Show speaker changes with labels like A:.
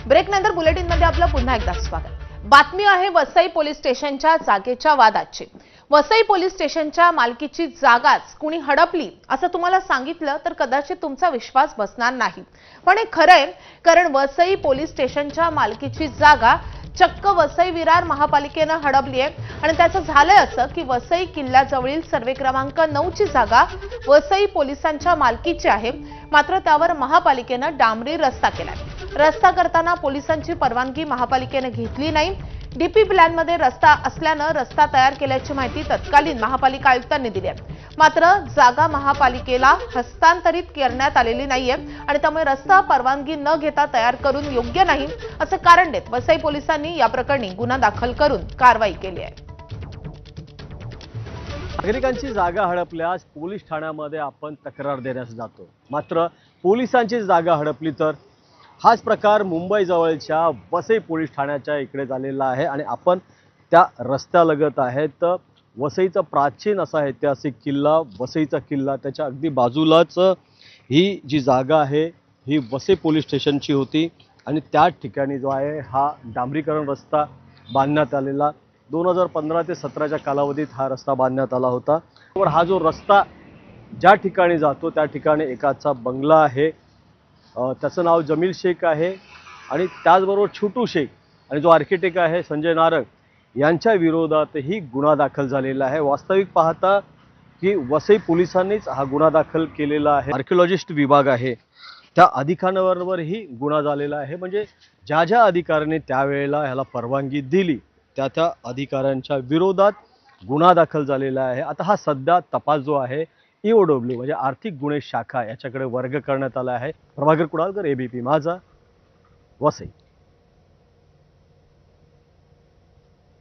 A: ब्रेकनंतर बुलेटिनमध्ये आपलं पुन्हा एकदा स्वागत। बातमी आहे वसई पोलीस स्टेशनच्या जागेच्या वादाची। वसई पोलीस स्टेशनच्या मालकीची जागाच कुणी हडपली असं तुम्हाला सांगितलं तर कदाचित तुमचा विश्वास बसणार नाही, पण हे खरंय, कारण वसई पोलीस स्टेशनच्या मालकीची जागा चक्क वसई विरार महापालिकेने हडपली आहे आणि त्याचं झालंय असं की वसई किल्ल्याजवळील सर्वे क्रमांक 9 ची जागा वसई पोलिसांच्या मालकीची आहे, मात्र त्यावर महापालिकेने डांबरी रस्ता केलाय। रस्ता करताना पोलिसांची परवानगी महापालिकेने घेतली नाही। डीपी प्लॅन मध्ये रस्ता असल्याने रस्ता तयार केल्याची माहिती तत्कालीन महापालिका आयुक्तांनी दिली आहे, मात्र जागा महापालिकेला हस्तांतरित करण्यात आलेली नाहीये आणि त्यामुळे रस्ता परवानगी न घेता तयार करून योग्य नाही असं कारण देत वसई पोलिसांनी या प्रकरणी गुन्हा दाखल करून कारवाई केली आहे।
B: नागरिकांची जागा हडपल्यास पोलीस ठाण्यामध्ये आपण तक्रार देण्यास जातो, मात्र पोलिसांची जागा हडपली तर हाच प्रकार मुंबई जवळच्या वसई पोलीस ठाण्याच्या इकडे झालेला आहे आणि आपण त्या रस्त्यालगत आहे। तर वसईचा प्राचीन असा ऐतिहासिक किल्ला वसईचा किल्ला, त्याच्या अगदी बाजूलाच ही जी जागा आहे ही वसई पोलीस स्टेशनची होती आणि त्या ठिकाणी जो आहे हा डांबरीकरण रस्ता बांधण्यात आलेला 2015 ते 17च्या कालावधीत हा रस्ता बांधण्यात आला होता। हा जो रस्ता ज्या ठिकाणी जातो त्या ठिकाणी एकाचा बंगला आहे, त्याचं नाव जमील शेख आहे आणि त्याचबरोबर छोटू शेख आणि जो आर्किटेक्ट आहे संजय नारंग यांच्या विरोधातही गुन्हा दाखल झालेला आहे। वास्तविक पाहता की वसई पोलिसांनीच हा गुन्हा दाखल केलेला आहे। आर्किओलॉजिस्ट विभाग आहे त्या अधिकाऱ्यांवरही गुन्हा झालेला आहे, म्हणजे ज्या ज्या अधिकाऱ्याने त्यावेळेला ह्याला परवानगी दिली त्या अधिकाऱ्यांच्या विरोधात गुन्हा दाखल झालेला आहे। आता हा सध्या तपास जो आहे EOW म्हणजे आर्थिक गुन्हे शाखा याच्याकडे वर्ग करण्यात आला आहे। प्रभाकर कुडालकर, ABP माझा, वसई।